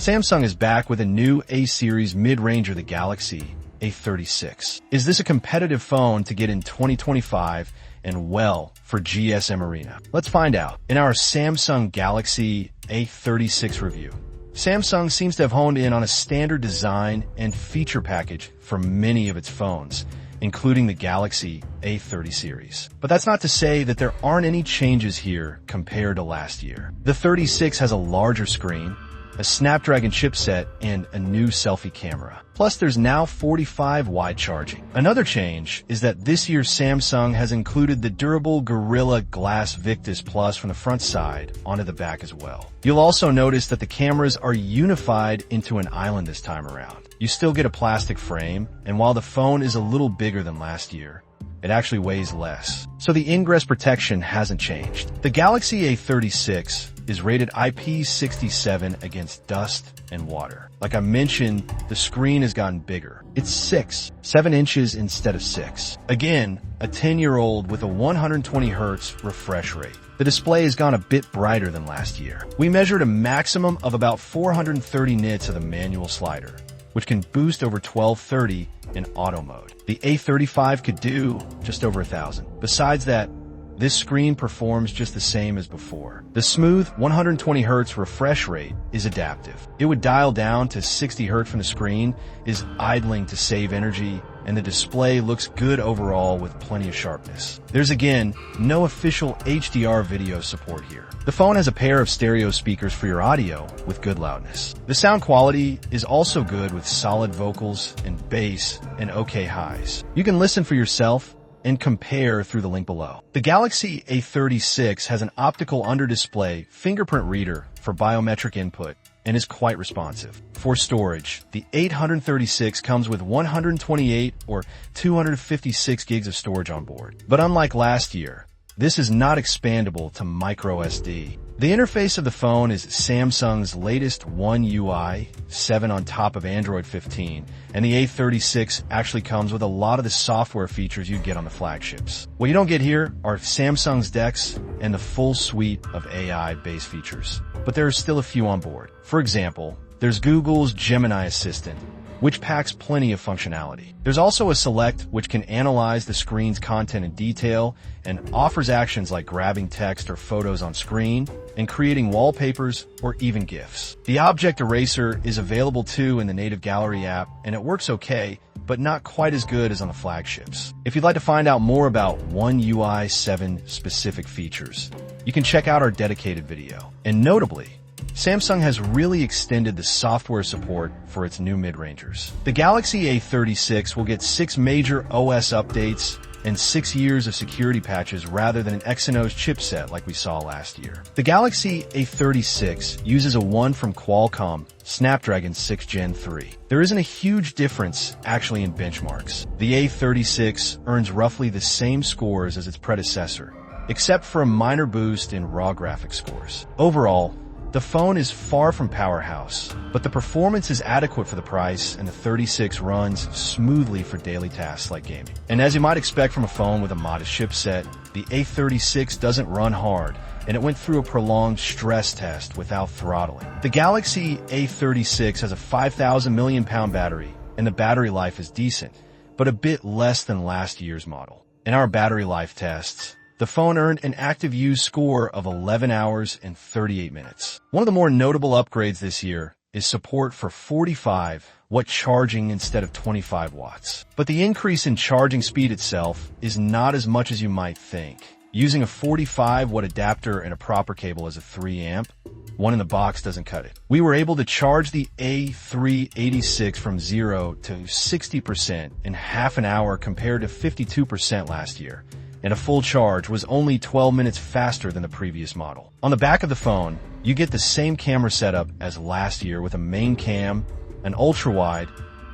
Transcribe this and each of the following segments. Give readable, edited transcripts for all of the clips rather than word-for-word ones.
Samsung is back with a new A-series mid-ranger, the Galaxy A36. Is this a competitive phone to get in 2025 and well for GSM Arena? Let's find out in our Samsung Galaxy A36 review. Samsung seems to have honed in on a standard design and feature package for many of its phones, including the Galaxy A30 series. But that's not to say that there aren't any changes here compared to last year. The 36 has a larger screen, a Snapdragon chipset, and a new selfie camera. Plus, there's now 45 wide charging. Another change is that this year Samsung has included the durable Gorilla Glass Victus Plus from the front side onto the back as well. You'll also notice that the cameras are unified into an island this time around. You still get a plastic frame, and while the phone is a little bigger than last year, it actually weighs less. So the ingress protection hasn't changed. The Galaxy A36 is rated IP67 against dust and water. Like I mentioned, the screen has gotten bigger. It's 7 inches instead of 6. Again, a 10-year-old with a 120 Hz refresh rate. The display has gone a bit brighter than last year. We measured a maximum of about 430 nits of the manual slider, which can boost over 1230 in auto mode. The A35 could do just over 1,000. Besides that, this screen performs just the same as before. The smooth 120 Hz refresh rate is adaptive. It would dial down to 60 Hz from the screen, is idling to save energy, and the display looks good overall with plenty of sharpness. There's again no official HDR video support here. The phone has a pair of stereo speakers for your audio with good loudness. The sound quality is also good with solid vocals and bass and okay highs. You can listen for yourself and compare through the link below. The Galaxy A36 has an optical under-display fingerprint reader for biometric input and is quite responsive. For storage, the 836 comes with 128 or 256 gigs of storage on board. But unlike last year, this is not expandable to microSD. The interface of the phone is Samsung's latest One UI 7 on top of Android 15, and the A36 actually comes with a lot of the software features you get on the flagships. What you don't get here are Samsung's DeX and the full suite of AI-based features, but there are still a few on board. For example, there's Google's Gemini Assistant, which packs plenty of functionality. There's also a Select, which can analyze the screen's content in detail and offers actions like grabbing text or photos on screen and creating wallpapers or even GIFs. The Object Eraser is available too in the native Gallery app, and it works okay, but not quite as good as on the flagships. If you'd like to find out more about One UI 7 specific features, you can check out our dedicated video. And notably, Samsung has really extended the software support for its new mid-rangers. The Galaxy A36 will get 6 major OS updates and 6 years of security patches rather than an Exynos chipset like we saw last year. The Galaxy A36 uses a one from Qualcomm Snapdragon 6 Gen 3. There isn't a huge difference actually in benchmarks. The A36 earns roughly the same scores as its predecessor, except for a minor boost in raw graphics scores. Overall, the phone is far from powerhouse, but the performance is adequate for the price, and the 36 runs smoothly for daily tasks like gaming. And as you might expect from a phone with a modest chipset, the A36 doesn't run hard, and it went through a prolonged stress test without throttling. The Galaxy A36 has a 5,000 million-pound battery, and the battery life is decent, but a bit less than last year's model. In our battery life tests, the phone earned an active use score of 11 hours and 38 minutes. One of the more notable upgrades this year is support for 45-watt charging instead of 25 watts. But the increase in charging speed itself is not as much as you might think. Using a 45-watt adapter and a proper cable as a 3-amp, one in the box doesn't cut it. We were able to charge the A386 from 0 to 60% in half an hour compared to 52% last year, and a full charge was only 12 minutes faster than the previous model. On the back of the phone, you get the same camera setup as last year with a main cam, an ultra-wide,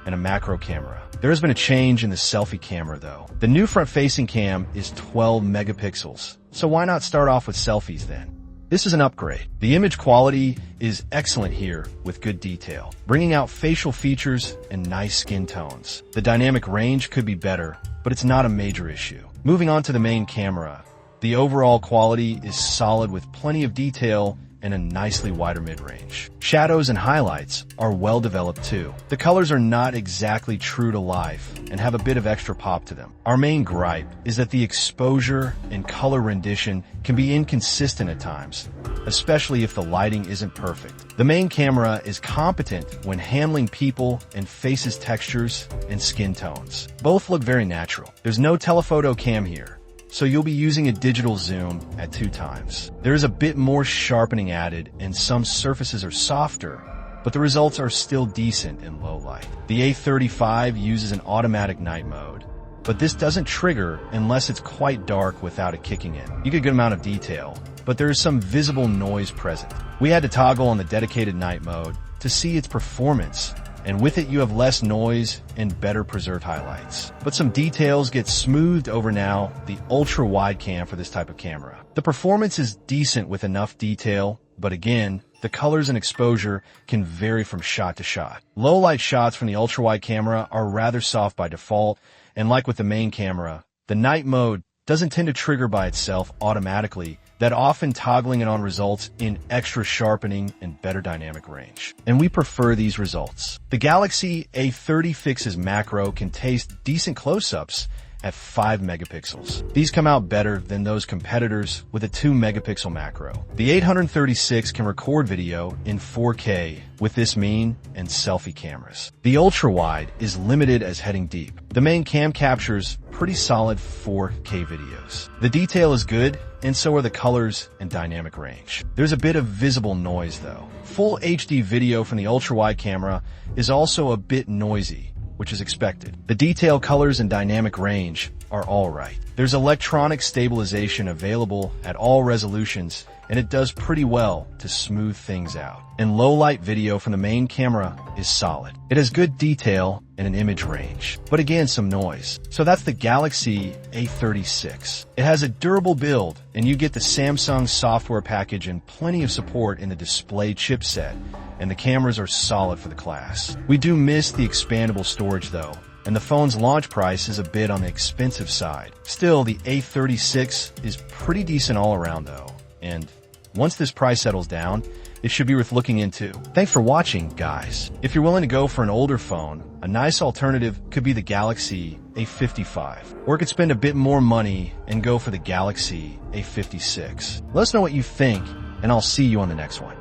and a macro camera. There has been a change in the selfie camera though. The new front-facing cam is 12 megapixels, so why not start off with selfies then? This is an upgrade. The image quality is excellent here with good detail, bringing out facial features and nice skin tones. The dynamic range could be better, but it's not a major issue. Moving on to the main camera, the overall quality is solid with plenty of detail and a nicely wider mid-range. Shadows and highlights are well developed too. The colors are not exactly true to life and have a bit of extra pop to them. Our main gripe is that the exposure and color rendition can be inconsistent at times, especially if the lighting isn't perfect. The main camera is competent when handling people and faces textures and skin tones. Both look very natural. There's no telephoto cam here, so you'll be using a digital zoom at 2 times. There is a bit more sharpening added and some surfaces are softer, but the results are still decent in low light. The A35 uses an automatic night mode, but this doesn't trigger unless it's quite dark without it kicking in. You get a good amount of detail, but there is some visible noise present. We had to toggle on the dedicated night mode to see its performance, and with it you have less noise and better preserved highlights. But some details get smoothed over now, the ultra-wide cam for this type of camera. The performance is decent with enough detail, but again, the colors and exposure can vary from shot to shot. Low-light shots from the ultra-wide camera are rather soft by default, and like with the main camera, the night mode doesn't tend to trigger by itself automatically. That often toggling it on results in extra sharpening and better dynamic range. And we prefer these results. The Galaxy A36's macro can taste decent close-ups at 5 megapixels. These come out better than those competitors with a 2 megapixel macro. The 836 can record video in 4K with this mean and selfie cameras. The ultra-wide is limited as heading deep. The main cam captures pretty solid 4K videos. The detail is good, and so are the colors and dynamic range. There's a bit of visible noise though. Full HD video from the ultra-wide camera is also a bit noisy, which is expected. The detail, colors, and dynamic range are alright. There's electronic stabilization available at all resolutions, and it does pretty well to smooth things out. And low-light video from the main camera is solid. It has good detail and an image range, but again, some noise. So that's the Galaxy A36. It has a durable build, and you get the Samsung software package and plenty of support in the display chipset, and the cameras are solid for the class. We do miss the expandable storage though, and the phone's launch price is a bit on the expensive side. Still, the A36 is pretty decent all around though, and once this price settles down, it should be worth looking into. Thanks for watching, guys. If you're willing to go for an older phone, a nice alternative could be the Galaxy A55. Or could spend a bit more money and go for the Galaxy A56. Let us know what you think, and I'll see you on the next one.